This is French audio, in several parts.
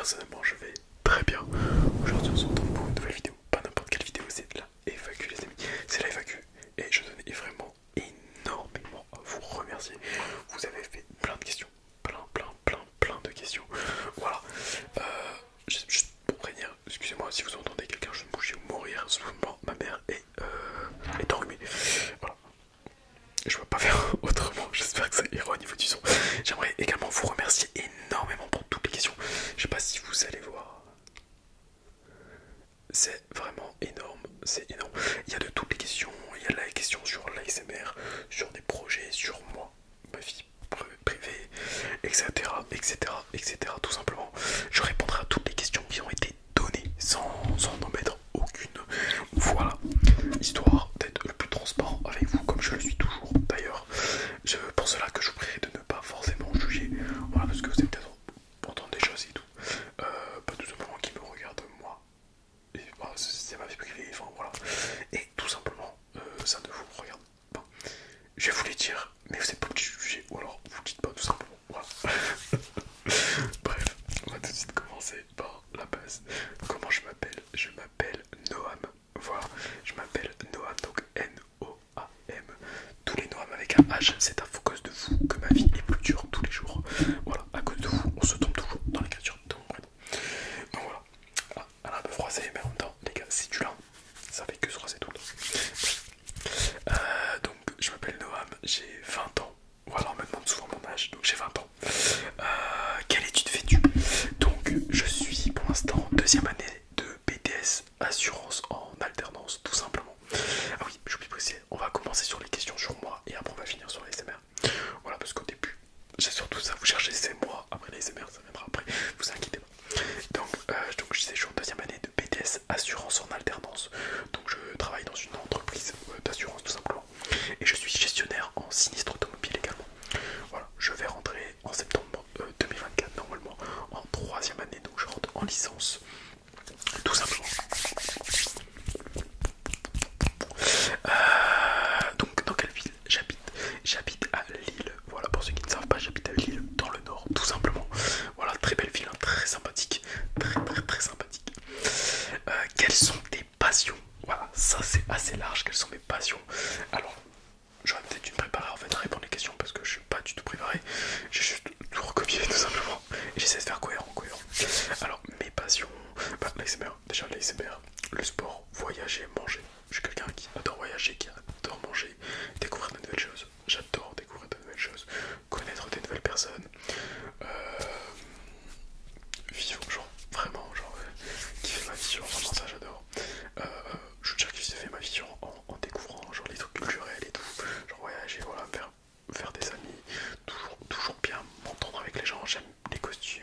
personnellement je vais très bien. Aujourd'hui on se retrouve pour une nouvelle vidéo, pas n'importe quelle vidéo, c'est de la FAQ les amis, c'est la FAQ et je tenais vraiment énormément à vous remercier. Vous avez fait plein de questions, plein de questions. Voilà, juste pour prévenir, excusez-moi si vous entendez quelqu'un, je vais me bouger ou mourir, souvent ma mère est enrhumée. Voilà. Je ne peux pas faire autrement, j'espère que ça ira au niveau du son. J'aimerais également vous remercier énormément pour toutes les questions. Je sais pas si vous allez voir. C'est vraiment énorme, c'est énorme. Il y a de toutes les questions, il y a la question sur l'ASMR, sur des projets, sur moi, ma vie privée, etc. Tout simplement. Je répondrai à toutes les questions qui ont été données sans en mettre aucune. Voilà, histoire d'être le plus transparent avec vous, comme je le suis toujours d'ailleurs. C'est pour cela que je vous prie de ne pas forcément juger. Voilà, parce que vous avez peut-être entendre des choses et tout. Pas tout simplement qui me regarde moi. Et voilà, c'est ma vie privée, enfin voilà. Et tout simplement, ça ne vous regarde pas. Je vais vous les dire, mais vous n'êtes pas obligé de juger, ou alors vous dites pas tout simplement. Voilà. Bref, on va tout de suite commencer par la base. Comment je m'appelle? Je m'appelle Noam. Voilà, je m'appelle Noam, donc N-O-A-M. Tous les Noam avec un H, c'est à cause de vous que ma vie est plus dure tous les jours. Voilà, à cause de vous, on se tombe toujours dans l'écriture de mon prénom. Donc voilà, elle a un peu froissé, mais en même temps, les gars, c'est du lin, ça fait que se froisser tout le temps. Donc je m'appelle Noam, j'ai 20 ans. Voilà, on me demande souvent mon âge, donc j'ai 20 ans. Quelle étude fais-tu? Donc je suis pour l'instant deuxième année de BTS Assurance en alternance, tout simplement. Ah oui, j'oublie de préciser, on va commencer sur les questions sur moi et après on va finir sur les SMR. Voilà, parce qu'au début, j'ai surtout ça, vous cherchez c'est moi, après les SMR ça viendra après, vous inquiétez pas. Donc je disais, je suis en deuxième année de BTS Assurance en alternance. Donc je travaille dans une entreprise d'assurance tout simplement. Et je suis gestionnaire en sinistre automobile également. Voilà, je vais rentrer en septembre 2024 normalement en troisième année, donc je rentre en licence. Tout simplement. Donc dans quelle ville j'habite? J'habite à Lille. Voilà, pour ceux qui ne savent pas, j'habite à Lille dans le nord, tout simplement. Voilà, très belle ville, hein, très sympathique. Très sympathique. Quelles sont tes passions? Voilà, ça c'est assez large. Quelles sont mes passions? Alors, j'aurais peut-être dû me préparer en fait à répondre les questions parce que je suis pas du tout préparé. J'ai juste tout recopié tout simplement. Et j'essaie de faire cohérent. Alors, mes passions, bah, l'ASMR, déjà l'ASMR, le sport, voyager, manger. Je suis quelqu'un qui adore voyager, qui adore manger, découvrir de nouvelles choses. J'adore découvrir de nouvelles choses, connaître des nouvelles personnes, vivre, genre vraiment, kiffer ma vie, genre vraiment ça j'adore. Je veux dire que j'ai fait ma vie genre, en découvrant genre les trucs culturels et tout, genre voyager, voilà, faire des amis, toujours bien m'entendre avec les gens. J'aime les costumes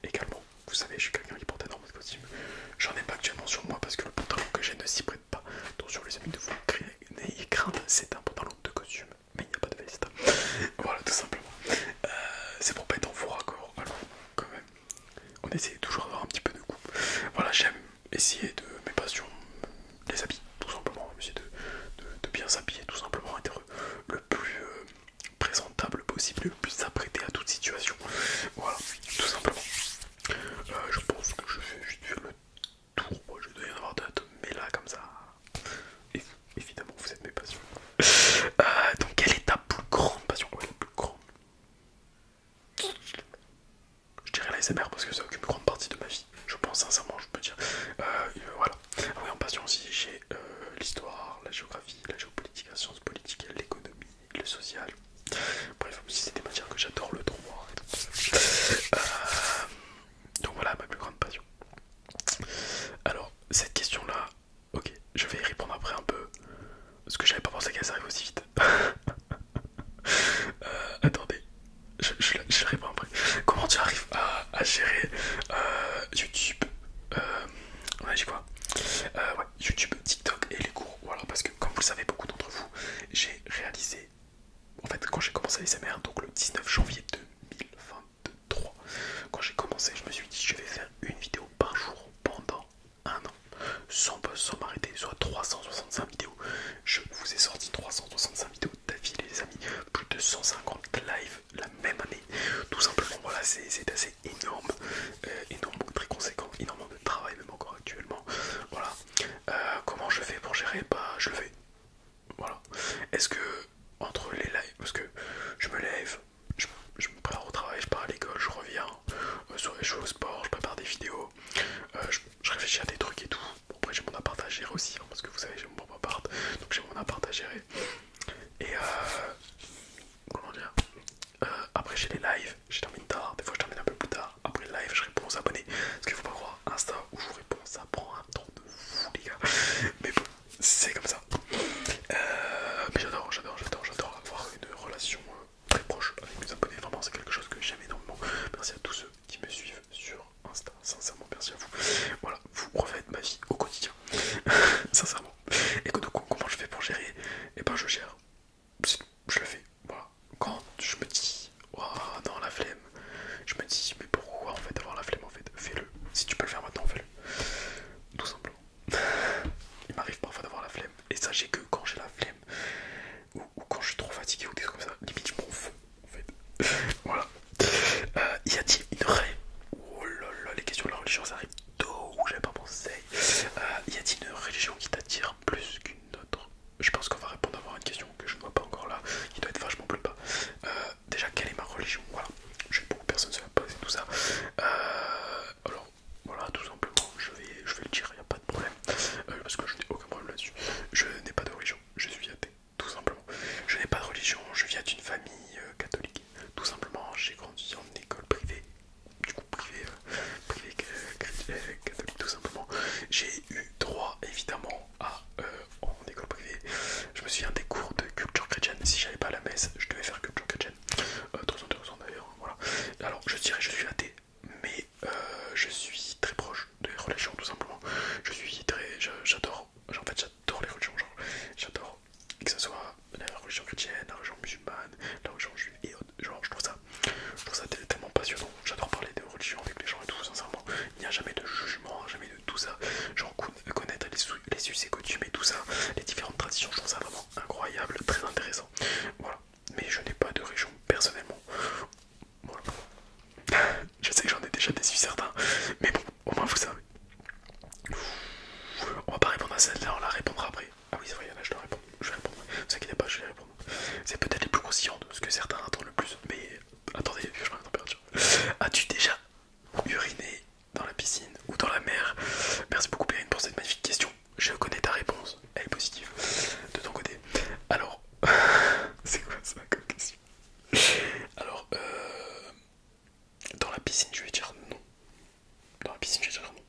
également. Vous savez, je suis quelqu'un qui porte énormément de costumes. J'en ai pas actuellement sur moi parce que le pantalon que j'ai ne s'y prête pas. Attention les amis, de vous n'ayez crainte, c'est un pantalon de costume, mais il n'y a pas de veste. Voilà, tout simplement. C'est pour pas être en faux raccord, alors quand même, on essaie toujours d'avoir un petit peu de goût. Voilà, j'aime essayer de mes passions, les habits, tout simplement, essayer de bien s'habiller, tout simplement, être le plus présentable possible, le plus apprêté à toute situation. Voilà, tout simplement. Je pense que je vais juste faire le tour, je dois y en avoir d'autres, mais là, comme ça, évidemment, vous êtes mes passions. Donc, quelle est ta plus grande passion? Ouais, la plus grande. Je dirais la SMR parce que ça occupe une grande partie de ma vie. Je pense sincèrement, je peux dire. Voilà. Ah oui, en passion aussi, j'ai l'histoire, la géographie, la géopolitique, la science politique, l'économie, le social. Bref, aussi c'est des matières que j'adore, le droit et tout. Donc voilà ma plus grande passion. Alors, cette question-là, ok, je vais y répondre après un peu. Parce que j'avais pas pensé qu'elle arrive aussi vite. Attendez, je réponds après. Comment tu arrives à gérer YouTube, on a dit quoi, ouais, YouTube, TikTok et les cours? Voilà, parce que comme vous le savez, beaucoup d'entre vous, j'ai réalisé, en fait, quand j'ai commencé l'ASMR, donc le 19 janvier 2023, quand j'ai commencé, je me suis dit, je vais faire une vidéo par jour pendant un an, sans pause, sans m'arrêter, soit 365 vidéos. Je vous ai sorti 365 vidéos d'affilée, les amis, plus de 150 lives la même année, tout simplement. Voilà, c'est assez énorme, énorme, je termine tard, des fois je termine un peu plus tard. Après le live, je réponds aux abonnés. Parce qu'il faut pas croire, Insta où je vous réponds, ça prend un temps de fou, les gars. Mais bon, c'est comme ça. Mais j'adore avoir une relation très proche avec mes abonnés. Vraiment, c'est quelque chose que j'aime énormément. Merci à tous ceux qui me suivent sur Insta. Sincèrement, merci à vous. Voilà, vous refaites ma vie au quotidien. Sincèrement. Et donc, comment je fais pour gérer? Et ben, je gère. Je le fais. Voilà. Quand je me dis, oh non, la flemme, je me dis, mais pourquoi en fait avoir la flemme en fait? Fais-le. Si tu peux le faire maintenant, fais-le. Tout simplement. Il m'arrive parfois d'avoir la flemme. Et sachez que quand j'ai la flemme, ou quand je suis trop fatigué ou des trucs comme ça, limite je m'en fous en fait. Voilà. Y a-t-il une raie? Oh là là, les questions de la religion ça arrive tôt, j'avais pas pensé. Y a-t-il une religion qui t'attire plus qu'une autre? Je pense qu'on va répondre à une question que je ne vois pas encore là, qui doit être vachement plus bas. Déjà, quelle est ma religion? Voilà. Je sais beaucoup de personnes se la posent et tout ça. Alors, voilà, tout simplement, je vais le dire, il n'y a pas de problème. Parce que je n'ai aucun problème là-dessus. Je n'ai pas de religion, je suis athée, tout simplement. Je n'ai pas de religion, je viens d'une famille catholique. Tout simplement, j'ai grandi en école privée. Du coup, catholique, tout simplement. J'ai eu droit, évidemment, à en école privée. Je me souviens des cours de culture chrétienne. Si j'allais pas à la messe, je devais faire culture chrétienne. Très intéressant d'ailleurs. Voilà. Alors, je dirais, je suis athée, mais je suis très proche des religions, tout simplement. J'adore. En fait, j'adore les religions. Genre, j'adore que ce soit la religion chrétienne, la religion musulmane, la religion juive et autres. Genre, je trouve ça tellement passionnant. J'adore parler de religion avec les gens et tout, sincèrement. Il n'y a jamais de jugement, jamais de tout ça. Genre, connaître les us et coutumes et tout ça, les différentes traditions, je trouve ça vraiment incroyable, très intéressant. Voilà. Mais je n'ai pas de religion personnellement. Voilà. Je sais que j'en ai déjà déçu certains, mais bon, au moins vous savez. On va pas répondre à celle-là, on la répondra après. Ah oui, c'est vrai, il y en a, je dois répondre. Je vais répondre. Ne vous inquiétez pas, je vais répondre. C'est peut-être les plus conscients de ce que certains attendent le plus, mais attendez, je vois la température. As-tu déjà uriné dans la piscine ou dans la mer? Merci beaucoup, Perrine, pour cette magnifique question. Je connais ta réponse, elle est positive. De ton côté. Alors, c'est quoi ça comme question? Alors, dans la piscine, je vais dire non. Dans la piscine, je vais dire non.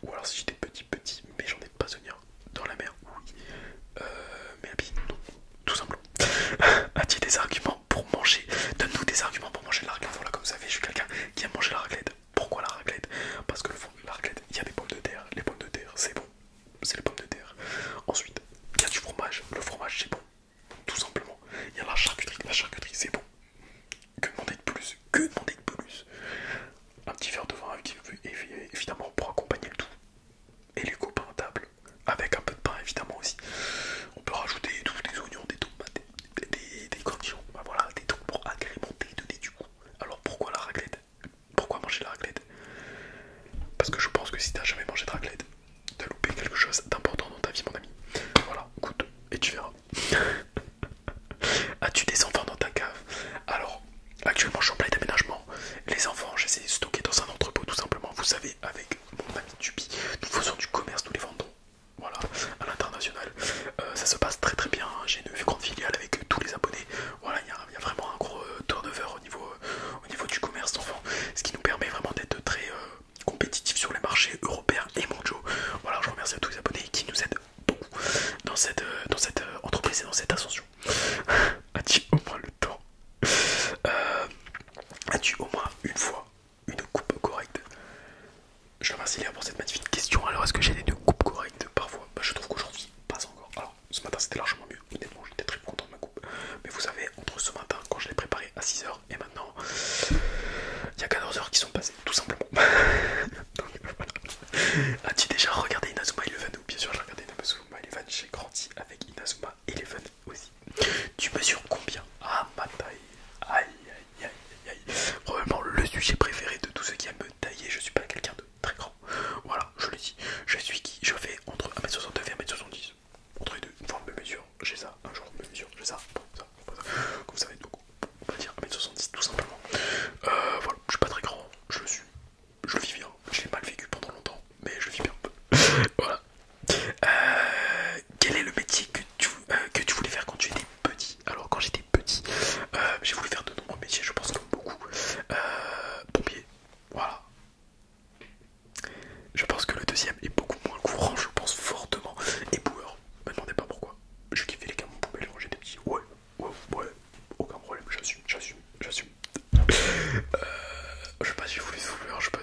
Ou alors si j'étais petit, mais j'en ai pas souvenir. Dans la mer, oui. Mais la piscine, non. Tout simplement. As-tu des arguments pour manger? Donne-nous des arguments pour manger de la raclette. Voilà, comme vous savez, je suis quelqu'un qui aime manger la raclette. Pourquoi la raclette? Parce que la raclette, il y a des pommes de terre. Les pommes de terre, c'est bon. C'est les pommes de terre. Ensuite, il y a du fromage. Le fromage, c'est bon. Tout simplement. Il y a la charcuterie. La charcuterie, c'est bon. Que demander de plus? Que demander de plus? Un petit verre de vin avec évidemment pour accompagner le tout. Et les copains à table. Avec un peu de pain évidemment aussi. On peut rajouter des oignons, des tomates, des cornichons. Bah voilà, des trucs pour agrémenter, donner du goût. Alors pourquoi la raclette? Pourquoi manger la raclette? Parce que je pense que si t'as jamais mangé de raclette, t'as loupé quelque chose d'important dans ta vie, mon ami. Voilà, goûte et tu verras. As-tu des enfants dans ta cave? Alors, actuellement je suis en plein d'aménagement. Les enfants, j'essaie de stocker dans un entrepôt tout simplement. Vous savez, avec mon ami Tubi, nous faisons du commerce, nous les vendons. Voilà, à l'international. Ça se passe très très bien. J'ai une grande filiale avec tous les abonnés. Voilà, il y a vraiment un gros turnover au niveau du commerce d'enfants. Ce qui nous permet vraiment d'être très compétitifs sur les marchés européens et mondiaux. Voilà, je remercie à tous les abonnés qui nous aident beaucoup dans cette entreprise et dans cette ascension. As-tu au moins le temps? As-tu au moins une fois une coupe correcte? Je remercie Léa pour cette magnifique question. Alors, est-ce que j'ai une coupe correcte parfois? Bah, je trouve qu'aujourd'hui, pas encore. Alors, ce matin, c'était largement mieux. Honnêtement, j'étais très content de ma coupe. Mais vous savez, entre ce matin, quand je l'ai préparé à 6h et maintenant, il y a 14h qui sont passées, tout simplement. Donc, voilà. As-tu déjà regardé Inazuma Eleven? Bien sûr, j'ai regardé Inazuma Eleven. J'ai grandi avec Inazuma Eleven aussi. Tu mesures combien? Ah, ma taille. Aïe, aïe, aïe, aïe. Probablement le sujet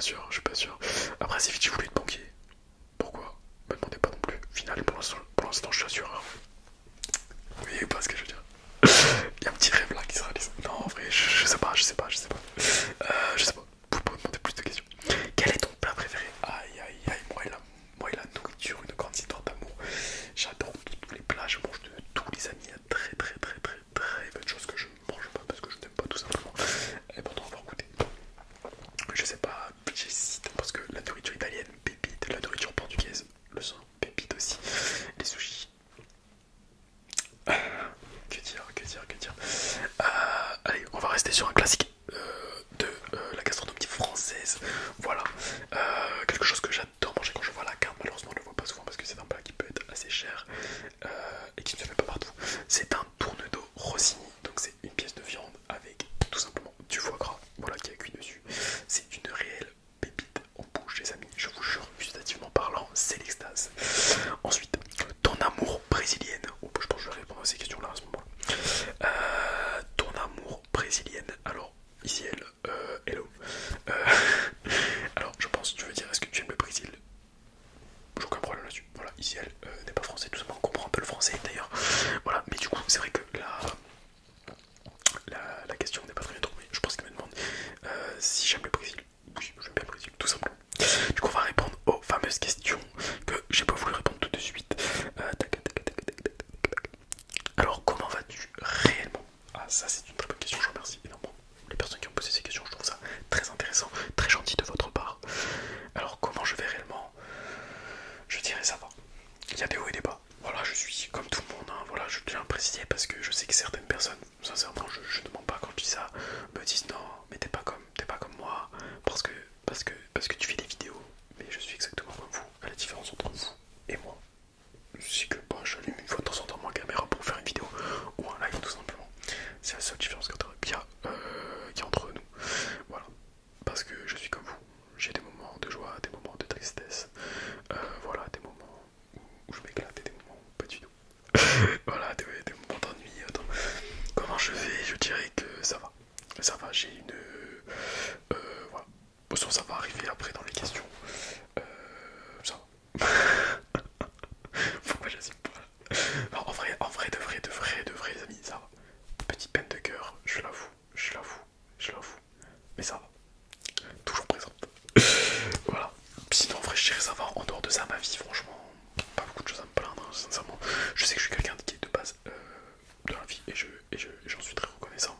sûr, je suis pas sûr. Après, si je voulais être banquier, pourquoi? Me demandez pas non plus. Final, pour l'instant, je suis assureur. Vous voyez pas ce que je veux dire? Il y a un petit rêve là qui se réalise. Non, en vrai, je sais pas, je sais pas, je sais pas. Je sais pas. Vous pouvez me demander plus de questions. Quel est ton plat préféré? Aïe, aïe, aïe, moi et la nourriture, une grande histoire d'amour. J'adore tous les plats, je mange de tous les amis. Il y a très peu de choses que je mange pas parce que je n'aime pas tout simplement. Et pourtant, avoir goûté. Je sais pas, j'hésite parce que la nourriture italienne, pépite, la nourriture portugaise, le sang, pépite aussi, les sushis. Que dire, que dire, que dire. Allez, on va rester sur un classique de la gastronomie française. Voilà, quelque chose que j'adore manger quand je vois la carte. Malheureusement, on ne le voit pas souvent parce que c'est un plat qui peut être assez cher et qui ne se fait pas partout. C'est un tourne-dos rossini, donc c'est une pièce de viande avec tout simplement du foie gras, voilà, qui est cuit dessus. C'est une réelle pépite en bouche, les amis. Je vous jure, gustativement parlant, c'est l'extase. Ensuite, ton amour brésilienne. Oh, je pense que je vais répondre à ces questions-là à ce moment-là. Ton amour brésilienne. Alors, ici elle, hello. Alors, je pense que tu veux dire, est-ce que tu aimes le Brésil? J'ai aucun problème là-dessus. Voilà, ici elle n'est pas français, tout simplement, on comprend un peu le français d'ailleurs. Voilà, mais du coup, c'est vrai que la question n'est pas très bien trouvée. Je pense qu'il me demande si j'aime le Brésil. Oui, j'aime bien le Brésil, tout simplement. Du coup, on va répondre aux fameuses questions que j'ai pas voulu répondre tout de suite. Alors, comment vas-tu réellement? Ah, ça, c'est une très bonne question. Je vous remercie énormément les personnes qui ont posé ces questions. Je trouve ça très intéressant, très gentil de votre part. Alors, comment je vais réellement? Je dirais ça va. Il y a des hauts et des bas. Voilà, je suis comme tout le monde. Hein. Voilà, je tiens à préciser parce que je sais que certaines personnes, sincèrement, je ne mens pas quand je dis ça, me disent non, mais t'es pas comme moi, parce que tu fais des vidéos. Mais je suis exactement comme vous. La différence entre vous et moi, c'est que bah, j'allume une fois de temps en temps ma caméra pour faire une vidéo ou un live tout simplement. C'est la seule différence qu'il y a entre nous. Voilà, parce que je suis comme vous. J'ai des moments de joie, des moments de tristesse, voilà, des moments où je m'éclate et des moments où pas du tout. Voilà, des moments d'ennui. Attends, comment je vais? Je dirais que ça va. Ça va, j'ai une... voilà. Bon, ça va arriver après dans les questions. Ça va. Pourquoi j'assume pas? Non, en vrai, de vrai, les amis, ça va. Petite peine de cœur, je l'avoue. Mais ça va. Toujours présente. Voilà. Sinon, en vrai, je dirais ça va. En dehors de ça, ma vie, franchement, pas beaucoup de choses à me plaindre, hein, sincèrement. Je sais que je suis quelqu'un qui est de base dans la vie et j'en suis très reconnaissant.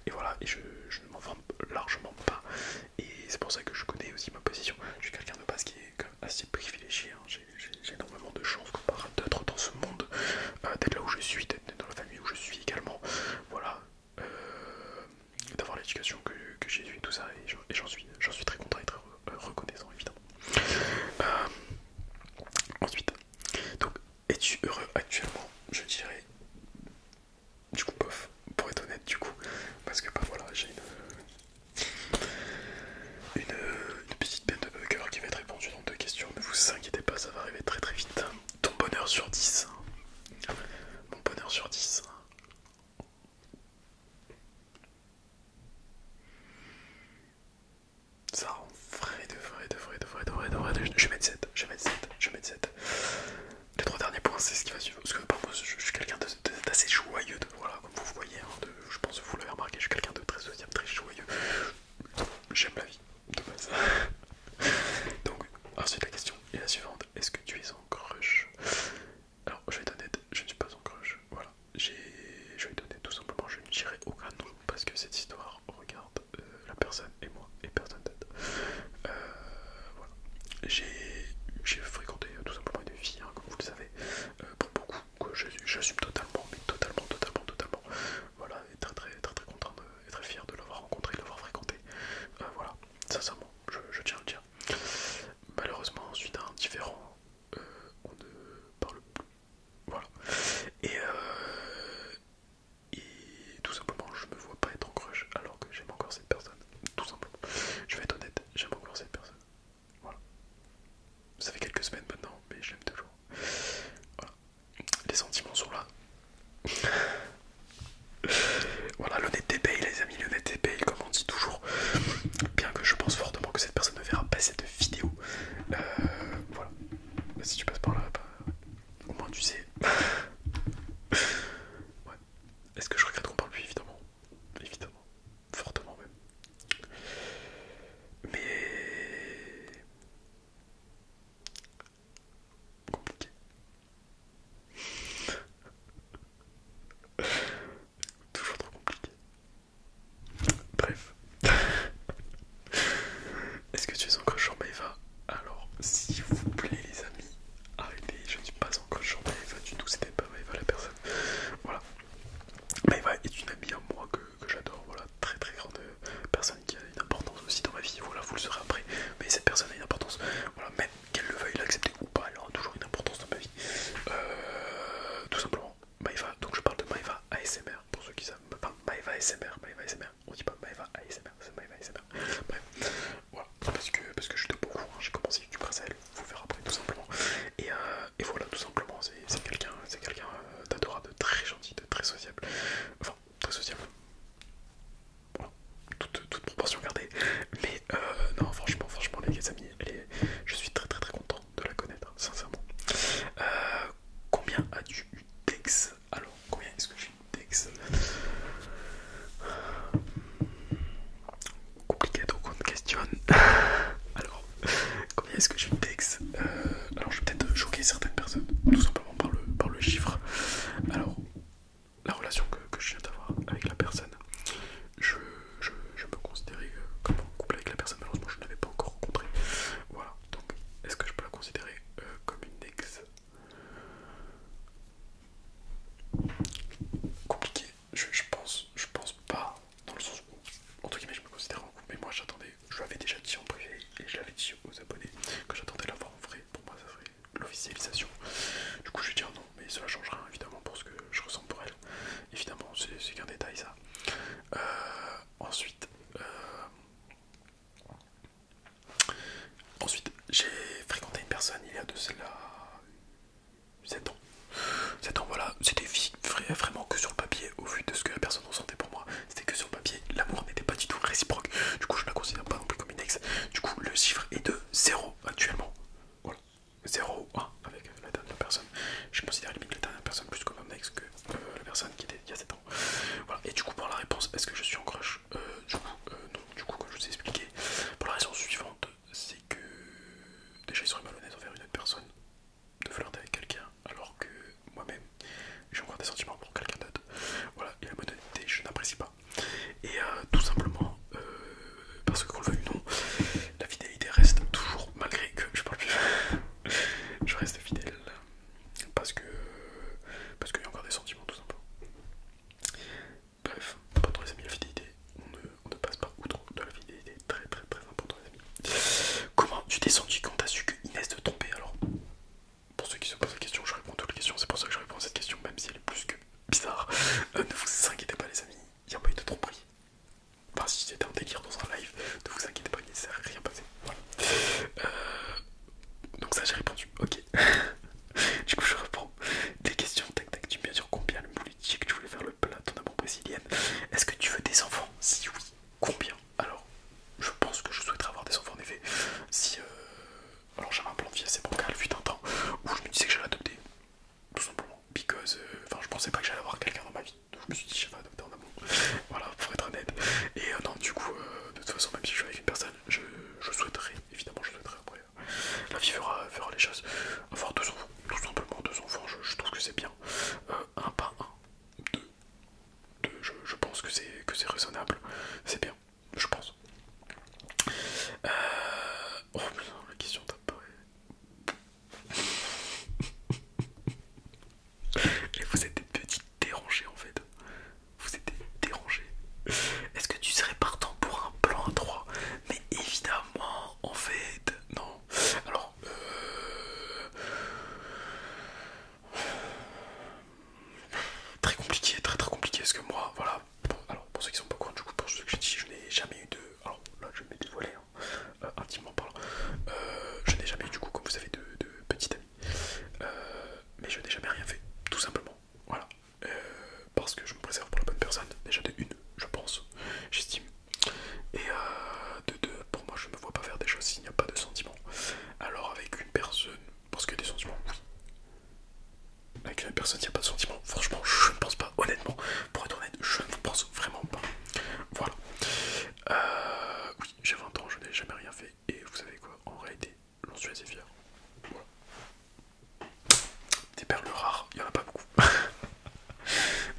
Et voilà, et je ne m'en vante largement pas. Et c'est pour ça que je connais aussi ma position. Je suis quelqu'un de base qui est quand même assez privilégié. Hein. J'ai énormément de chance d'être dans ce monde, d'être là où je suis, d'être dans la famille où je suis également. Voilà. D'avoir l'éducation que j'ai eue et tout ça. Et j'en suis très content et très reconnaissant, évidemment. Ensuite, donc, es-tu heureux actuellement? Je dirais, du coup, bof, pour être honnête, du coup, parce que bah voilà, j'ai une petite peine de cœur qui va être répondue dans 2 questions. Ne vous inquiétez pas, ça va arriver très très vite. Ton bonheur sur 10. Mon bonheur sur 10. Ça en vrai, je vais mettre 7, je vais mettre 7. Les 3 derniers points, c'est ce qui va suivre. Parce que bah, moi, je suis quelqu'un d'assez joyeux, voilà, comme vous voyez, hein, je pense que vous l'avez remarqué, je suis quelqu'un de très sociable, très joyeux. J'aime la vie, de base. Donc, ensuite la question est la suivante. Est-ce que tu es en crush? Alors, je vais être honnête, je ne suis pas en crush. Voilà, je vais être honnête, tout simplement, je ne dirai aucun nom parce que cette histoire regarde la personne et moi et personne d'autre. Voilà. J'ai fréquenté tout simplement une fille, hein, comme vous le savez, pour beaucoup, que j'assume totalement, mais totalement. Voilà, et très content et très fier de l'avoir rencontré, de l'avoir fréquenté. Voilà, sincèrement, je tiens à le dire. Malheureusement, suite à un différend, on ne parle plus. Voilà. Et tout simplement, je me vois pas être en crush alors que j'aime encore cette personne. Tout simplement. Je vais être honnête, j'aime encore cette personne. Voilà. Ça fait quelques semaines maintenant, mais je l'aime toujours. Voilà. Les sentiments sont là. Voilà, l'honnêteté paye, les amis, l'honnêteté paye, comme on dit toujours. Bien que je pense fortement le saurai après, mais cette personne a une importance. Voilà, même qu'elle le veuille l'accepter ou pas, elle aura toujours une importance dans ma vie. Tout simplement, Maeva, donc je parle de Maeva ASMR, pour ceux qui savent, enfin Maeva ASMR, on dit pas Maeva ASMR, c'est Maeva ASMR. Bref, voilà, parce que je suis de beaucoup, hein, j'ai commencé YouTube grâce à elle, faut le faire après tout simplement. Et voilà, tout simplement, c'est quelqu'un d'adorable, de très gentil, de très sociable. Enfin, très sociable. Voilà, toute proportion gardée. Mais non, franchement les amis, je suis très content de la connaître, sincèrement. Combien as-tu eu d'ex? Alors, combien est-ce que j'ai eu d'ex? Compliqué donc on te questionne. Alors, combien est-ce que j'ai eu d'ex? Alors je vais peut-être choquer certaines personnes, tout simplement par le chiffre. Alors, la relation que je viens d'avoir avec la personne, je me considérais comme en couple avec la personne, malheureusement je ne l'avais pas encore rencontrée. Voilà, donc est-ce que je peux la considérer comme une ex? Compliqué, je pense pas, dans le sens où, entre guillemets, je me considère en couple, mais moi j'attendais, je l'avais déjà dit en privé et je l'avais dit aux abonnés que j'attendais la voir en vrai. Pour moi, ça serait l'officialisation. Du coup, je vais dire non, mais cela changera évidemment pour ce que je ressens pour elle. Évidemment, c'est qu'un détail ça. Ensuite, j'ai fréquenté une personne il y a de cela 7 ans. 7 ans, voilà, c'était vraiment que sur le papier, au vu de ce que la personne ressentait pour moi, c'était que sur le papier, l'amour n'était pas du tout réciproque, du coup je la considère pas non plus comme une ex, du coup le chiffre est de 0 actuellement, voilà, 0 ou 1 avec la dernière personne, je considère limite la dernière personne plus comme un ex que la personne qui était il y a 7 ans, voilà, et du coup pour la réponse, est-ce que je suis en crush, non, du coup comme je vous ai expliqué, pour la raison suivante, c'est que déjà il serait malhonnête envers une autre personne, de flirter avec quelqu'un alors que moi-même j'ai encore des sentiments pour quelqu'un d'autre. Voilà, et la modernité je n'apprécie pas. Et tout simplement parce que qu'on le veuille ou non, la fidélité reste toujours, malgré que je parle plus, je reste fidèle parce que qu'il y a encore des sentiments tout simplement. Bref, pour les amis, la fidélité, on ne passe pas outre de la fidélité, très important les amis. Comment tu t'es senti quand t'as su que Inès te trompait alors? Pour ceux qui se posent la question, je réponds à toutes les questions, c'est pour ça que je réponds à cette question, même si elle est plus que bizarre. Ne vous inquiétez pas les amis, il n'y a pas eu de tromperie. Enfin si c'était un délire dans un live, ne vous inquiétez pas, il ne s'est rien passé. Voilà. Donc ça j'ai répondu, ok. Du coup je reprends des questions, tac tac, tu me dire combien le politique, tu voulais faire le plat, ton amour brésilienne. Est-ce que tu veux des enfants? Si oui, combien? Alors, je pense que je souhaiterais avoir des enfants en effet. Si alors j'avais un plan de vie assez bancal, fut un temps où je me disais que j'allais adopter, tout simplement, because, enfin je pensais pas que j'allais avoir quelqu'un dans ma vie, donc je me suis dit je vais adopter en amour, voilà, pour être honnête. Et non, du coup, de toute façon, même si je suis avec une personne, je souhaiterais, évidemment je souhaiterais après, la vie fera les choses, avoir deux enfants, tout simplement deux enfants, je trouve que c'est bien, un pas un, deux, je pense que c'est raisonnable, c'est bien, je pense. Oh mais non, la question t'a pas. Et vous êtes des petites dérangées en fait. Vous êtes des dérangées. Est-ce que tu serais partant pour un plan à 3? Mais évidemment, en fait, non. Alors, très compliqué, très compliqué. Parce que moi, voilà. Alors, pour ceux qui sont pas au courant, du coup, pour ceux que j'ai dit, je n'ai jamais eu de. Alors là, je vais me dévoiler, hein, intimement parlant. Je n'ai jamais eu, du coup, comme vous savez, de petite amie. Mais je n'ai jamais rien fait, tout simplement. Voilà. Parce que je me préserve pour la bonne personne. Déjà de une, je pense, j'estime. Et de deux, pour moi, je ne me vois pas faire des choses s'il n'y a pas de sentiments. Alors avec une personne, parce qu'il y a des sentiments, oui. Avec une personne, il n'y a pas de sentiments. Franchement, je ne pense pas. Honnêtement, pour être honnête, je ne pense vraiment pas. Voilà. Oui, j'ai 20 ans, je n'ai jamais rien fait. Et vous savez quoi, en réalité, j'en suis assez fier. Voilà. Des perles rares, il n'y en a pas beaucoup.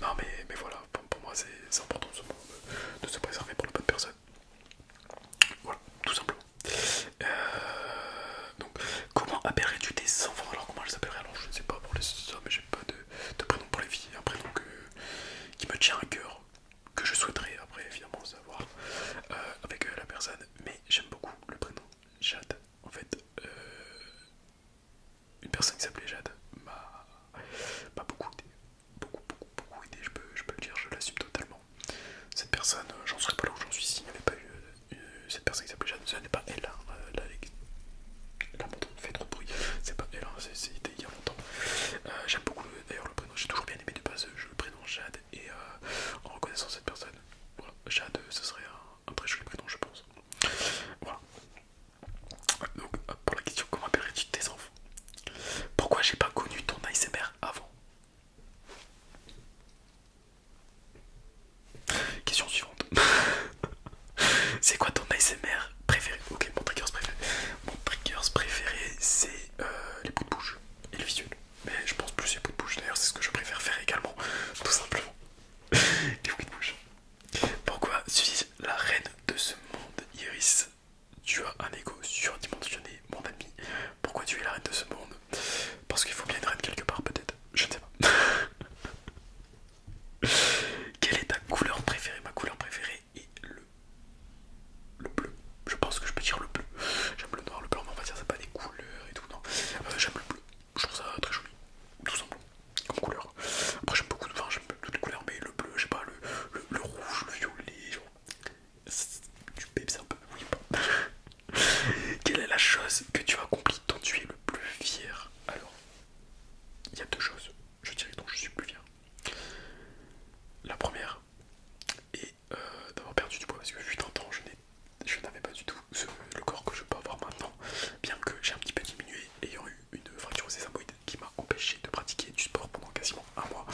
Non mais voilà, pour moi c'est important de se préserver pour la bonne personne. Voilà, tout simplement. Donc, comment appellerais-tu tes enfants? Alors comment je les appellerais? Alors je ne sais pas pour les hommes, j'ai pas de prénom pour les filles. Un prénom qui me tient à cœur, que je souhaiterais après évidemment savoir avec la personne. Mais j'aime beaucoup le cette personne qui s'appelle Jade, ce n'est pas elle, hein, la montre fait trop de bruit, c'est pas elle, hein, c'était il y a longtemps. J'aime beaucoup d'ailleurs le prénom, j'ai toujours bien aimé de base le prénom Jade, et en reconnaissant cette personne, voilà, Jade, ce serait un très joli prénom, je pense. Voilà. Donc, pour la question, comment appellerais-tu tes enfants? Pourquoi j'ai pas connu ton ASMR avant? Question suivante. C'est quoi ton ASMR préféré? Ok, mon triggers préféré. Mon triggers préféré, c'est les bouts de bouche et le visuel. Mais je pense plus les bouts de bouche, d'ailleurs, c'est ce que je préfère faire également, tout simplement. Les bouts de bouche. Pourquoi suis-je la reine de ce monde, Iris? Tu as un ego surdimensionné, mon ami. Pourquoi tu es la reine de ce monde? Parce qu'il faut bien une reine quelque part, peut-être. Je ne sais pas. Quelle est ta couleur préférée? Ma couleur préférée est le bleu. Je pense que je peux dire le bleu. J'aime le noir, le blanc, mais on va dire ça pas des couleurs et tout, non. J'aime le bleu. Je trouve ça très joli, tout simplement, comme couleur. Après j'aime beaucoup, enfin j'aime toutes les couleurs, mais le bleu, je sais pas, le rouge, le violet, genre. Tu pèpes un peu, oui ou pas? Quelle est la chose que tu as accomplie dont tu es le plus fier? Alors, il y a deux choses, je dirais, dont je suis le plus fier. La première est d'avoir perdu du poids, parce que fut un temps, je n'avais pas du tout le corps que je peux avoir maintenant, bien que j'ai un petit peu diminué, ayant eu une fracture aux sésamoïdes qui m'a empêché de pratiquer du sport pendant quasiment un mois.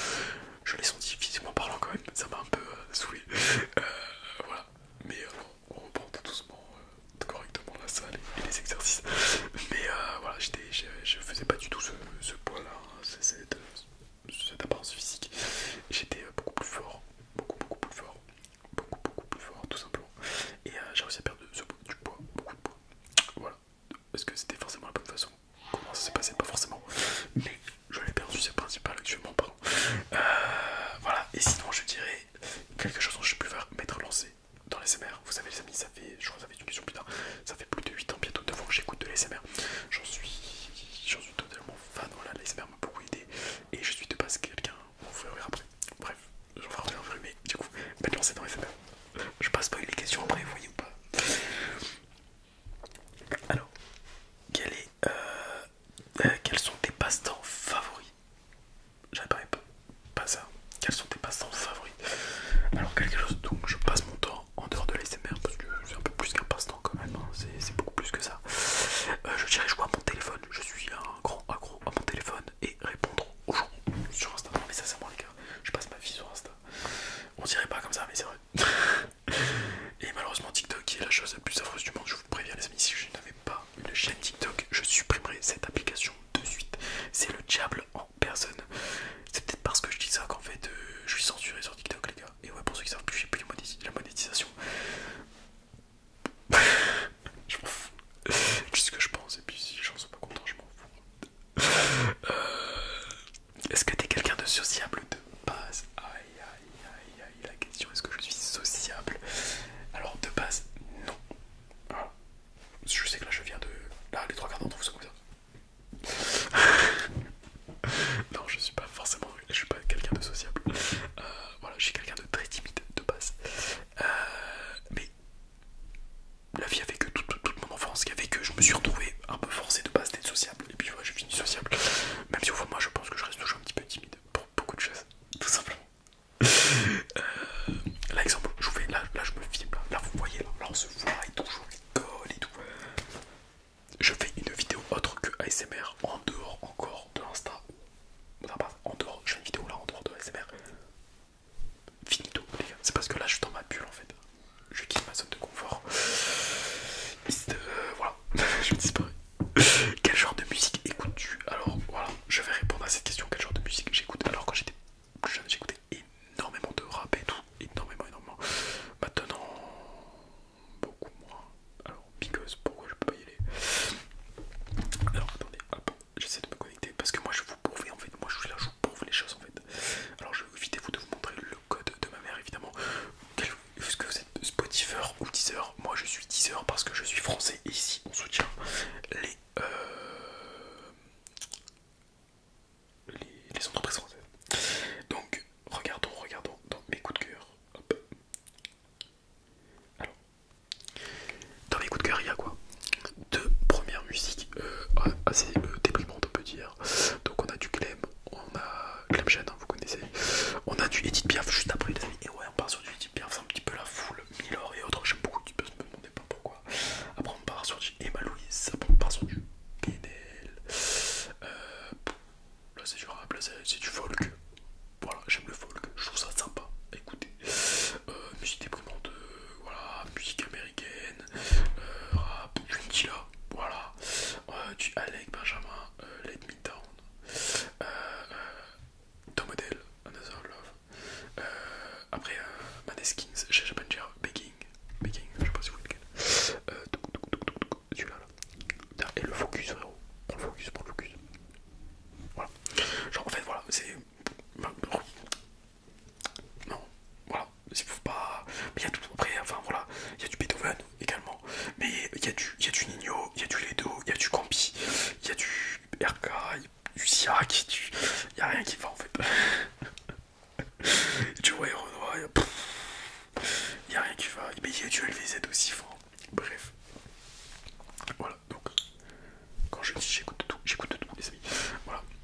Je l'ai senti physiquement parlant quand même, ça m'a un peu saoulé. Voilà, mais on reprend tout doucement, correctement la salle et les exercices. Mais voilà, je faisais pas du tout ce poids-là, cette apparence physique. J'étais beaucoup plus fort, beaucoup plus fort, beaucoup plus fort, tout simplement. Et j'ai réussi à perdre du poids, beaucoup de poids. Voilà. Est-ce que c'était forcément la bonne façon? Comment ça s'est passé? Pas forcément. Mais je l'ai perdu, c'est le principal actuellement, pardon. Voilà, et sinon je dirais quelque chose dont je peux m'être lancé dans les SMR. Vous savez les amis, ça fait, je crois que ça fait une question plus tard, ça fait plus de 8 ans, bientôt 9 ans que j'écoute de l'ASMR. J'en suis totalement fan, voilà, l'ASMR m'a beaucoup aidé. Et je suis de base quelqu'un, on va revenir après. Bref, j'en ferai un vrai, mais du coup, m'être lancé dans l'ASMR. Je passe pas les questions après, vous voyez ou pas? Alors, quels sont tes passe-temps favoris? J'apparaît pas ça. Quels sont tes passe-temps favoris? Alors quelque chose, donc je passe mon temps en dehors de l'ASMR parce que c'est un peu plus qu'un passe-temps quand même, hein. C'est beaucoup plus que ça. Je dirais jouer à mon téléphone, je suis un grand accro à mon téléphone et répondre aux gens sur Insta. Non mais sincèrement les gars, je passe ma vie sur Insta. On dirait pas comme ça mais c'est vrai. Et malheureusement TikTok est la chose la plus affreuse du monde, je vous préviens les amis, si je n'avais pas une chaîne TikTok, je supprimerais cette application de suite. C'est le diable en personne. C'est peut-être parce que je dis ça qu'en fait je suis censuré sur TikTok les gars. Et ouais, pour ceux qui savent plus, j'ai plus la monétisation. Je m'en fous. Je dis ce que je pense et puis si les gens sont pas contents, je m'en fous. Est-ce que t'es quelqu'un de sociable de base? Aïe aïe aïe aïe, la question, est-ce que je suis sociable? Alors de base, non. Voilà. Je sais que là je viens de... Là les trois quarts d'entre vous sont comme ça. Non, je suis pas forcément, je suis pas quelqu'un de sociable. Voilà, je suis quelqu'un de très timide de base. Mais la vie a fait que toute mon enfance, qui a fait que je me suis retrouvé un peu forcé de base d'être sociable. Et puis ouais, j'ai fini sociable. Même si au fond de moi, je pense que je reste toujours un petit peu timide pour beaucoup de choses, tout simplement. Là, exemple, je vous fais, là je me filme, là vous voyez, là on se voit et tout, je rigole et tout. Je fais une vidéo autre que ASMR en dehors encore de l'Insta. En dehors, je fais une vidéo là en dehors de ASMR. Finito les gars, c'est parce que là je suis dans ma bulle en fait. Je quitte ma zone de confort. Voilà, je me disparais. Quel genre de musique écoutes-tu? Alors voilà, je vais répondre à cette question. Quel genre de musique j'écoute? Alors quand j'étais plus jeune, j'écoutais énormément de rap et tout. Énormément. Maintenant, beaucoup moins. Alors, because, pourquoi je peux pas y aller? Alors attendez, hop, j'essaie de me connecter parce que moi je vous prouve en fait, moi je suis là, je vous prouve les choses en fait. Alors je vais éviter vous de vous montrer le code de ma mère évidemment. Est-ce que vous êtes Spotify ou Deezer? Moi je suis Deezer parce que je suis français et ici on soutient les entreprises françaises. Donc regardons dans mes coups de cœur. Hop. Alors,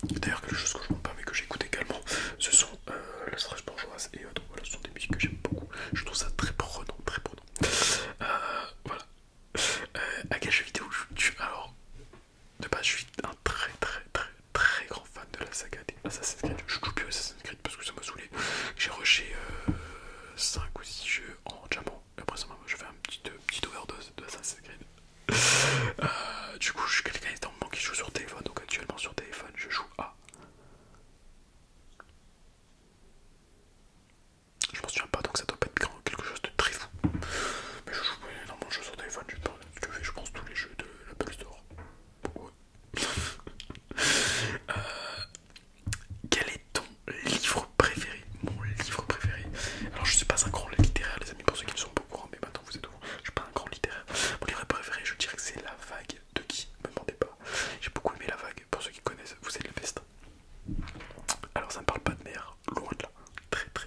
D'ailleurs, quelque chose que je ne montre pas mais que j'écoute également, ce sont la Strage Bourgeoise et donc voilà, ce sont des musiques que j'aime beaucoup. Je trouve ça très prenant, très prenant. Voilà. À quel jeu vidéo joues-tu? Alors, de base, je suis un très grand fan de la saga des Assassin's Creed. Je joue plus Assassin's Creed parce que ça m'a saoulé. J'ai rushé 5 ou 6 jeux en diamant. Après ça, je fais un petit overdose de Assassin's Creed. Du coup, je suis quelqu'un énormément qui joue sur téléphone. Donc actuellement sur téléphone, je joue à... Je m'en souviens pas, donc ça doit pas être quelque chose de très fou. Mais je joue énormément de jeux sur téléphone. Je pense tous les jeux de l'Apple Store. Ouais. Quel est ton livre préféré? Mon livre préféré. Alors je suis pas un grand littéraire les amis, pour ceux qui ne sont pas au courant, mais maintenant vous êtes au courant. Je suis pas un grand littéraire. Mon livre préféré, je dirais que c'est La Vague de qui? Me demandez pas. J'ai beaucoup aimé La Vague. Pour ceux qui connaissent, vous êtes le best. Alors ça ne parle pas de mer, loin de là.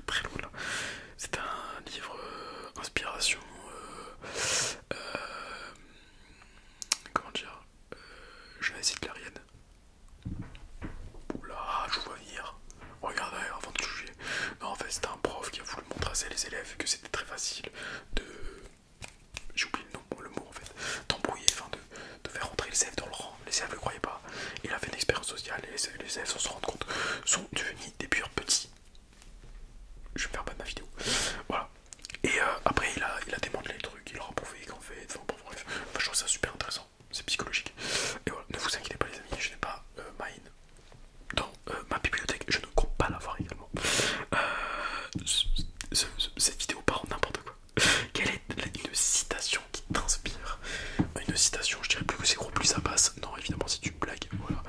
Très loin de là. C'est un livre inspiration. Comment dire, jeunesse hitlérienne. Oula, je vous vois venir. Regardez avant de juger. Non, en fait, c'était un prof qui a voulu montrer à les élèves que c'était très facile de. J'ai oublié le mot en fait. D'embrouiller, enfin de faire rentrer les élèves dans le rang. Les élèves ne le croyaient pas. Il a fait une expérience sociale et les élèves sans se rendre compte sont devenus des purs petits. Je vais me faire pas de ma vidéo. Voilà. Et après, il a démantelé le truc, il leur a prouvé qu'en fait. Enfin, bon, bref. Enfin, je trouve ça super intéressant. C'est psychologique. Et voilà, ne vous inquiétez pas, les amis, je n'ai pas Mine dans ma bibliothèque, je ne compte pas l'avoir également. Cette vidéo part en n'importe quoi. Quelle est une citation qui t'inspire? Une citation, je dirais plus que c'est gros, plus ça passe. Non, évidemment, si tu blagues, voilà.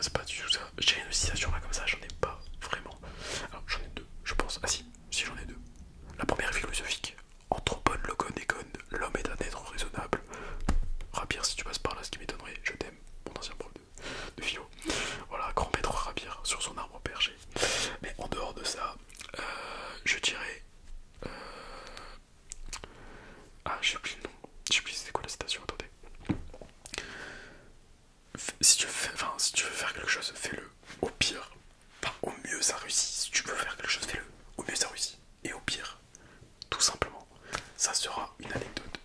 C'est pas du tout ça. J'ai une citation là comme ça, j'en ai pas vraiment. Alors, j'en ai deux, je pense. Ah si j'en ai deux. La première est philosophique. Entre bonne le con et conne, l'homme est un être raisonnable. Rapire, si tu passes par là, ce qui m'étonnerait, je t'aime, mon ancien prof de philo. Voilà, grand maître Rapire sur son arbre perché. Mais en dehors de ça, je dirais. Ah, j'ai oublié le nom. J'ai oublié c'était quoi la citation, attendez. Si tu veux faire quelque chose, fais-le. Au pire, enfin, au mieux ça réussit. Si tu veux faire quelque chose, fais-le. Au mieux ça réussit. Et au pire, tout simplement, ça sera une anecdote.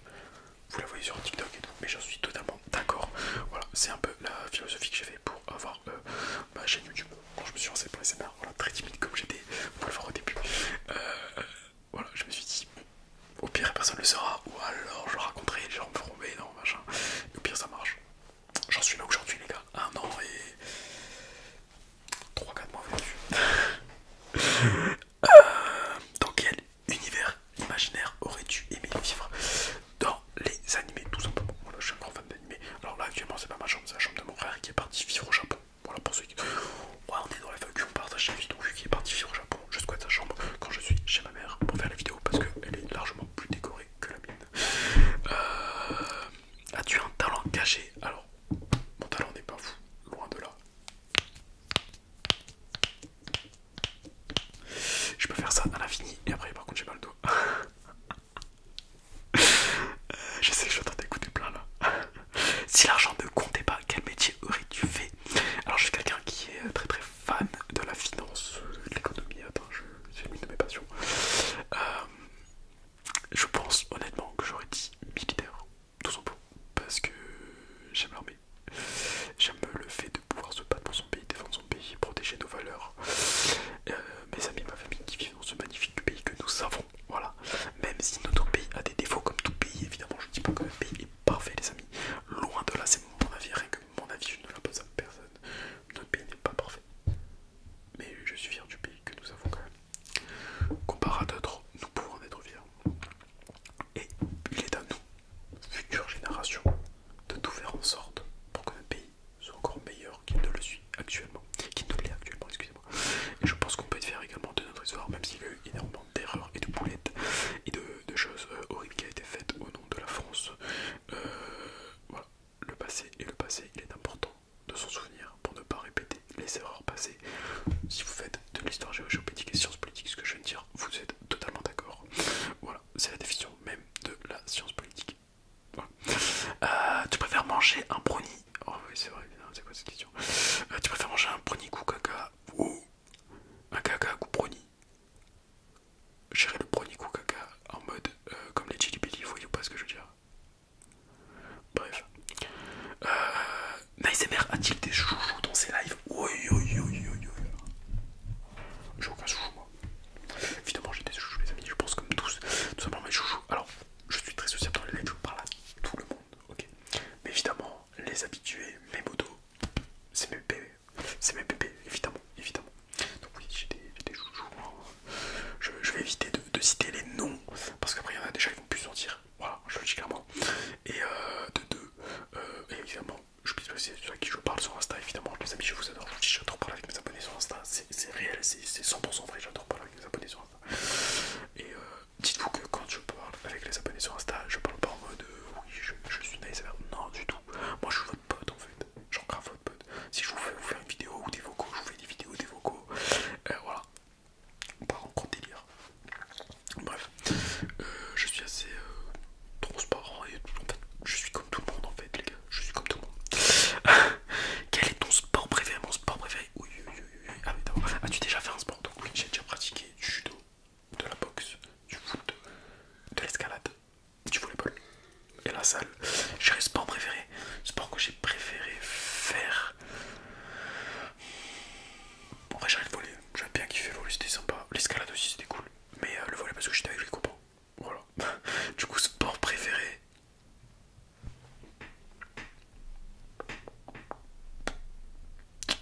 Vous la voyez sur TikTok et tout, mais j'en suis totalement d'accord. Voilà, c'est un peu la philosophie que j'ai fait pour avoir ma chaîne YouTube. Quand je me suis lancé pour les scénarios, voilà, très timide comme j'étais, vous pouvez le voir au début. Voilà, je me suis dit, au pire personne ne le saura, ou alors je raconterai, les gens me feront mais non, machin. Et au pire ça marche. J'en suis là aujourd'hui les gars, 1 an et 3-4 mois dessus. Dans quel univers imaginaire aurais-tu aimé vivre? Dans les animés, tout simplement. Voilà, je suis un grand fan d'animés. Alors là, actuellement, c'est pas ma chambre, c'est la chambre de mon frère qui est parti vivre au Japon. Voilà, pour ceux qui. Ouais, on est dans la famille, on partage la vie, donc vu qu'il est parti vivre au Japon, je squatte sa chambre quand je suis chez ma mère pour faire la vidéo parce qu'elle est largement plus décorée que la mienne. As-tu un talent caché? Alors, mon talent n'est pas fou, loin de là. Je peux faire ça à l'infini et après, par contre, j'ai mal au dos. Je sais que je suis en train d'écouter plein là. Si l'argent ne comptait pas, quel métier aurais-tu fait? Alors je suis quelqu'un qui est très fan de la finance, de l'économie, attends, c'est l'une de mes passions. Je pense honnêtement que j'aurais dit militaire, tout simplement, parce que j'aime l'armée. J'aime le fait de pouvoir se battre pour son pays, défendre son pays, protéger nos valeurs. Mes amis, ma famille qui vivent dans ce magnifique pays que nous savons, voilà. Même si notre pays a des défauts comme tout pays, évidemment, je ne dis pas que le pays est parfait, les amis. Loin de là, c'est mon avis, rien que mon avis, je ne l'impose à personne. Notre pays n'est pas parfait. Mais je suis fier du pays que nous avons quand même. Comparé à d'autres, nous pouvons en être fiers. Et il est à nous, futures générations, de tout faire en sorte pour que notre pays soit encore meilleur qu'il ne le suit actuellement. Qu'il ne l'est actuellement, excusez-moi. Et je pense qu'on peut être fier également de notre histoire, même s'il y a eu énormément d'erreurs et de boulettes et de choses horribles qui ont été faites au nom de la France. Voilà, le passé, il est important de s'en souvenir pour ne pas répéter les erreurs passées. Si vous faites de l'histoire géopolitique et sciences politiques, ce que je viens de dire, vous êtes totalement d'accord. Voilà, c'est la définition même de la science politique. Voilà. Tu préfères manger un brownie? Oh oui, c'est vrai, c'est quoi cette question? Tu préfères la salle. J'ai le sport préféré. Sport que j'ai préféré faire. En vrai, j'avais le volley. J'avais bien kiffé le volley, c'était sympa. L'escalade aussi, c'était cool. Mais le volley parce que j'étais avec les copains. Voilà. Du coup, sport préféré.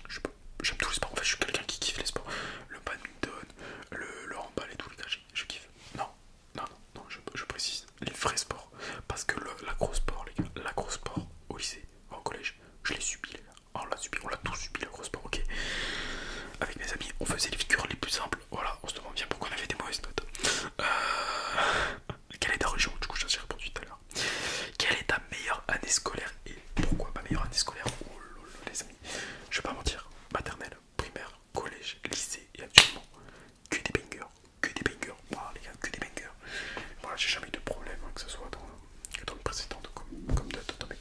Je sais pas. J'aime tous les sports. En fait, je suis quelqu'un qui kiffe les sports. Le badminton, le handball et tout, les gars, je kiffe. Non, non, je précise. Les vrais sports. Parce que l'agro-sport, les gars, l'agro-sport au lycée, au collège, je l'ai subi, les gars. On l'a tous subi, l'agro-sport, ok. Avec mes amis, on faisait les figures les plus simples. Voilà, on se demande bien pourquoi on avait des mauvaises notes. Quelle est ta religion? Du coup, j'ai répondu tout à l'heure. Quelle est ta meilleure année scolaire et pourquoi ma meilleure année scolaire? Oh lolo, les amis, je vais pas mentir. Maternelle, primaire, collège, lycée et actuellement, que des bangers. Que des bangers. Voilà, les gars, que des bangers. Voilà, j'ai jamais eu de problème, hein, que ce soit dans mes précédentes comme dans mes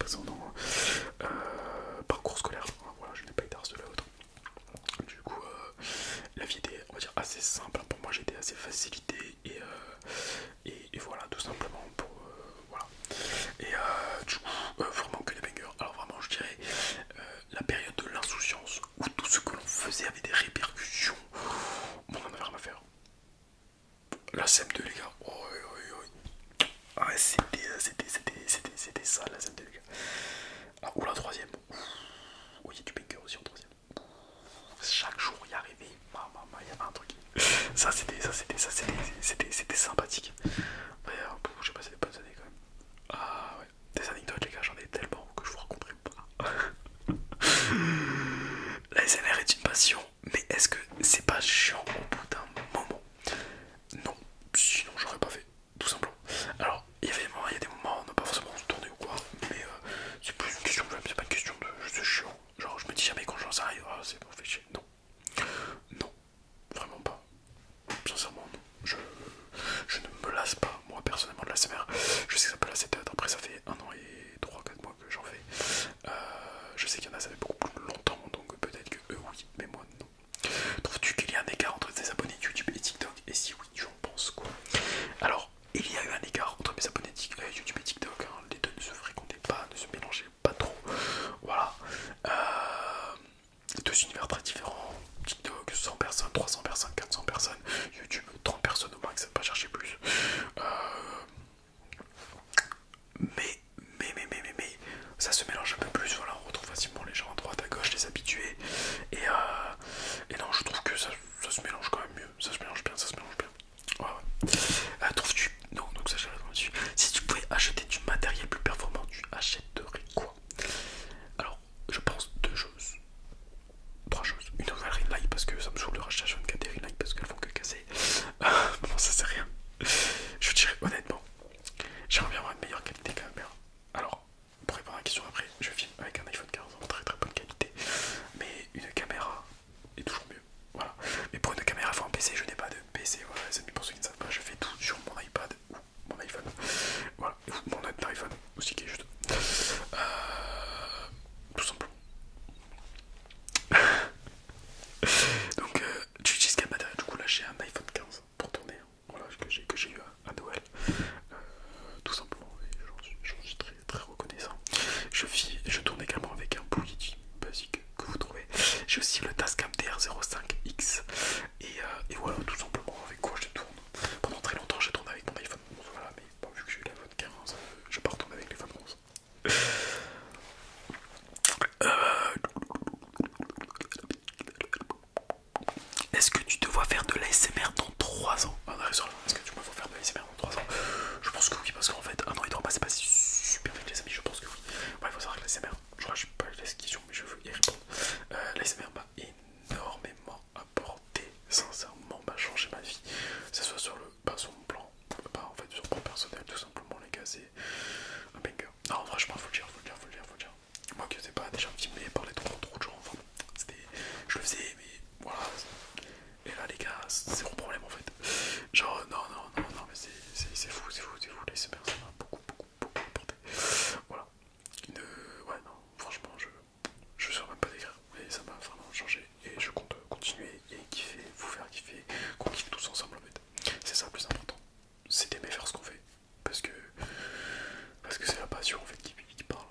collaboration en fait qui parle.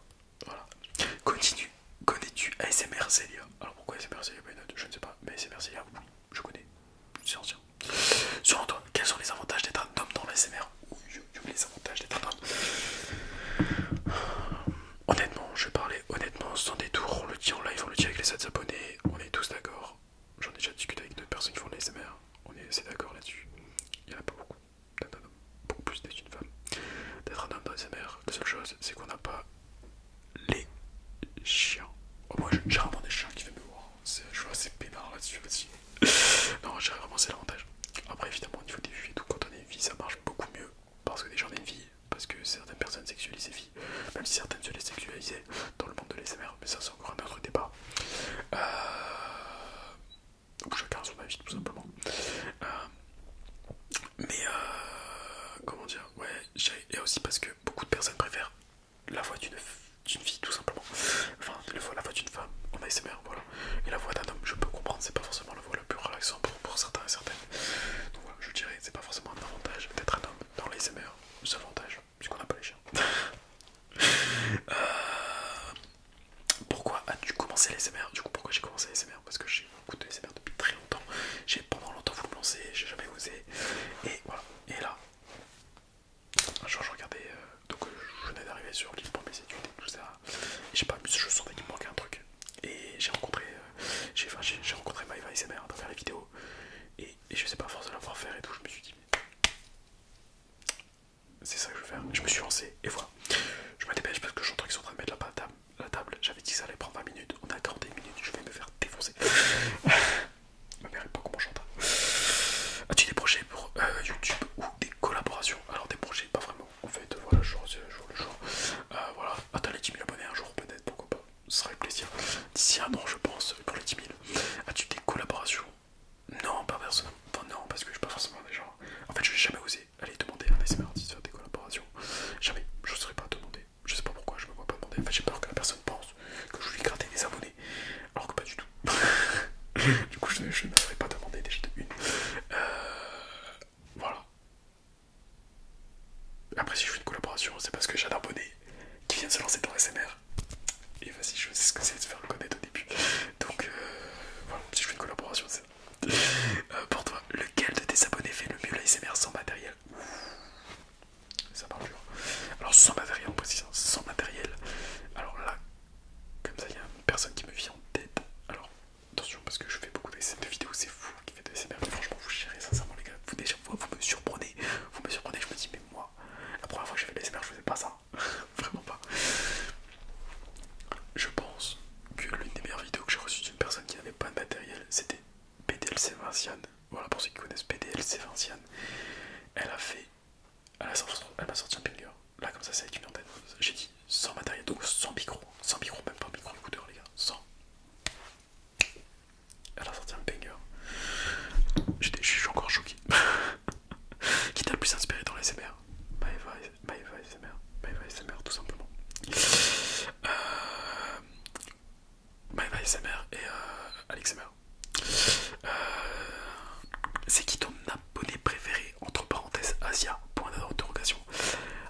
Voilà. Continue. Connais-tu ASMR Célia? Alors pourquoi ASMR Célia? Je ne sais pas, mais ASMR Célia, oui, je connais. C'est ancien. Selon toi, quels sont les avantages d'être un homme dans l'ASMR? Oui, les avantages d'être un homme. Honnêtement, je vais parler honnêtement, sans détour. On le dit en live, on le dit avec les 7 abonnés. On est tous d'accord. J'en ai déjà discuté avec d'autres personnes qui font de l'ASMR. On est assez d'accord là-dessus. Il n'y en a pas beaucoup d'être un homme. Beaucoup plus d'être une femme. D'être un homme dans l'ASMR, la seule chose, c'est qu'on n'a pas les chiens. Oh, moi, j'ai rarement des chiens qui viennent me voir. Je suis assez peinard là-dessus. Non, j'ai vraiment, c'est l'avantage. Après, évidemment, au niveau des vues et tout, quand on a une vie, ça marche beaucoup mieux. Parce que déjà, on a une vie. Parce que certaines personnes sexualisent les filles. Même si certaines se les sexualisaient dans le monde de l'ASMR. Mais ça, c'est encore un autre débat. Donc, chacun a son avis, tout simplement. Comment dire, ouais, et aussi parce que beaucoup de personnes préfèrent la voix d'une fille, tout simplement. Enfin, la voix d'une femme en ASMR, voilà. Et la voix d'un homme, je peux comprendre, c'est pas forcément la voix la plus relaxante pour certains et certaines. Donc voilà, je dirais, c'est pas forcément un avantage d'être un homme dans l'ASMR. Le seul avantage, puisqu'on n'a pas les chiens. Pourquoi as-tu commencé l'ASMR? Du coup, pourquoi j'ai commencé l'ASMR? Parce que j'ai beaucoup de ASMR depuis très longtemps. J'ai pendant longtemps voulu me lancer, j'ai jamais osé. Et voilà, et là, un jour je regardais, donc je venais d'arriver sur l'île pour mes études et tout ça. Et je sais pas, je sentais qu'il me manquait un truc. Et j'ai rencontré, j'ai rencontré Maëva ASMR à travers les vidéos. Et je sais pas, à force de la voir faire et tout, je me suis dit, c'est ça que je veux faire. Je me suis lancé et voilà. Je me dépêche parce que j'entends qu'ils sont en train de mettre la table. J'avais dit que ça allait prendre 20 minutes. On a 41 minutes, je vais me faire défoncer. Ma mère est pas comment j'entends. As-tu des projets pour YouTube ou des collaborations? Alors des projets, pas vraiment. En fait, voilà, jour le jour. Voilà, atteindre les 10 000 abonnés un jour peut-être, pourquoi pas. Ce serait avec plaisir. D'ici un an, je pense, pour les 10 000. As-tu des collaborations? Non, pas personnellement. Enfin non, parce que je suis pas forcément des gens. En fait, je n'ai jamais osé aller demander à un ASMR artiste de faire des collaborations. Jamais, je ne serais pas demander. Je sais pas pourquoi, je me vois pas demander. En fait, j'ai peur que la personne pense que je lui gratter des abonnés. Alors que pas du tout. Du coup, je ne m'aurais pas demandé déjà de une. Voilà. Après, si je fais une collaboration, c'est parce que j'ai un abonné qui vient de se lancer dans l'ASMR. Et vas-y, je sais ce que c'est de se faire reconnaître au début. Donc, voilà, si je fais une collaboration, c'est ça. Pour toi, lequel de tes abonnés fait le mieux l'ASMR sans matériel? Ça parle dur. Alors, sans matériel, on précise, sans matériel. Alors là, comme ça, il y a une personne qui me vient en tête. Alors, attention, parce que je fais beaucoup de vidéos, c'est fou qui fait de l'ASMR. Mais franchement, vous gérez sincèrement, les gars. Vous, déjà, vous me surprenez. Vous me surprenez, je me dis, mais moi, la première fois que j'ai fait de l'ASMR, je faisais pas ça. Vraiment pas. Je pense que l'une des meilleures vidéos que j'ai reçues d'une personne qui n'avait pas de matériel, c'était PDLC Vinciane. Voilà, pour ceux qui connaissent PDLC Vinciane. Elle m'a sorti un banger. Là, comme ça, c'est avec une antenne. J'ai dit sans matériel, donc sans micro. Sans micro, même pas micro écouteur, les gars. Sans. Elle a sorti un banger. Je suis encore choqué. Qui t'a le plus inspiré dans les SMR? Maëva SMR. Maëva SMR, tout simplement. Maëva SMR et Alex SMR. C'est qui ton abonné préféré? Entre parenthèses, Asia, point d'interrogation.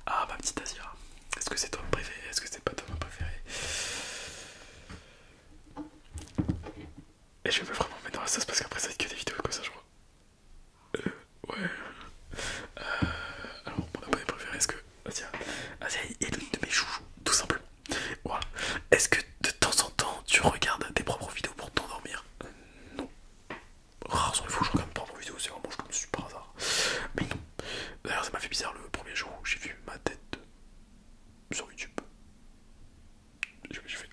Ah, ma petite Asia. Est-ce que c'est ton préféré? Est-ce que c'est pas ton préféré? Et je vais vraiment me mettre dans la sauce parce qu'après ça va être que des vidéos comme ça, je crois. Ouais. Alors, mon abonné préféré, est-ce que Asia est l'une de mes chouchous, tout simplement. Voilà. Est-ce que de temps en temps tu regardes tes propres vidéos pour t'endormir? Non. Rare sont les fois où je regarde mes propres vidéos, c'est vraiment je comme suis par hasard. Mais non. D'ailleurs, ça m'a fait bizarre le premier jour où j'ai vu ma tête sur YouTube. J'ai fait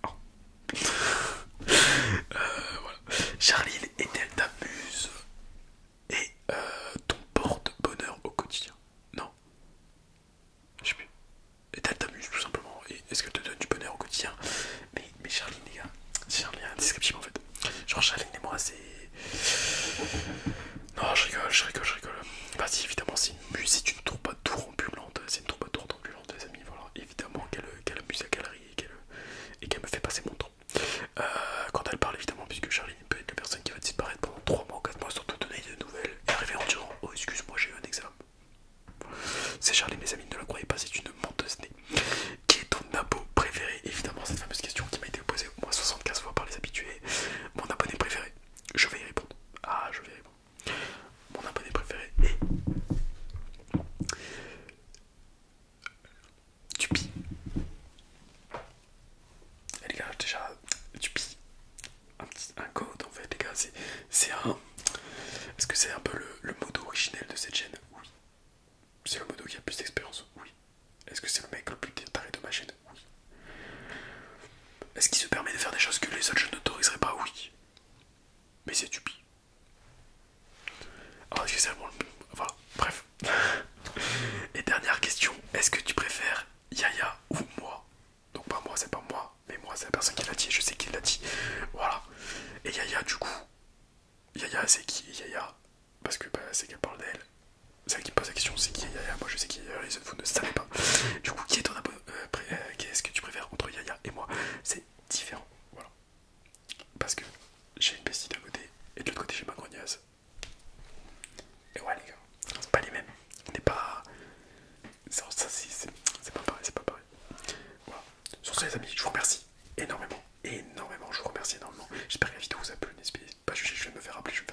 voilà. Charline, est-elle ta muse et ton porte-bonheur au quotidien? Non. Je sais plus. Est-elle ta muse tout simplement? Et est-ce qu'elle te donne du bonheur au quotidien? Mais Charline, les gars, Charline est indescriptible en fait. Genre Charline et moi, c'est. Non, je rigole. Bah si, évidemment, c'est une muse, c'est une troubadour ambulante. C'est une troubadour ambulante, les amis. Voilà, évidemment qu'elle amuse la galerie et qu'elle me fait passer mon temps. Quand elle parle, évidemment, puisque Charline peut être la personne qui va disparaître pendant 3 mois ou 4 mois sans te donner de nouvelles et arriver en disant oh, excuse-moi, j'ai eu un examen. C'est Charline, mes amis, ne la croyez pas, c'est une menteuse née. Qui est ton des choses que les autres je n'autoriserai pas, oui. Mais c'est du pire. Alors, excusez-moi, voilà, bref. Et dernière question, est-ce que tu préfères Yaya ou moi? Donc pas moi, c'est pas moi, mais moi c'est la personne qui l'a dit, je sais qui l'a dit. Voilà. Et Yaya du coup, Yaya c'est qui Yaya? Parce que bah, c'est qu'elle parle d'elle. C'est elle qui me pose la question, c'est qui Yaya? Moi je sais qui Yaya, les autres vous ne savez pas. Du coup, qui est ton abonné? Qu'est-ce que tu préfères entre Yaya et moi? C'est différent, voilà. Parce que j'ai une bestie d'un côté et de l'autre côté j'ai ma grognasse. Et ouais les gars, c'est pas les mêmes. On n'est pas... Ça c'est pas pareil, c'est pas pareil. Voilà. Sur ce les amis, je vous remercie énormément, énormément, je vous remercie énormément. J'espère que la vidéo vous a plu, n'hésitez pas à juger, je vais me faire rappeler, je vais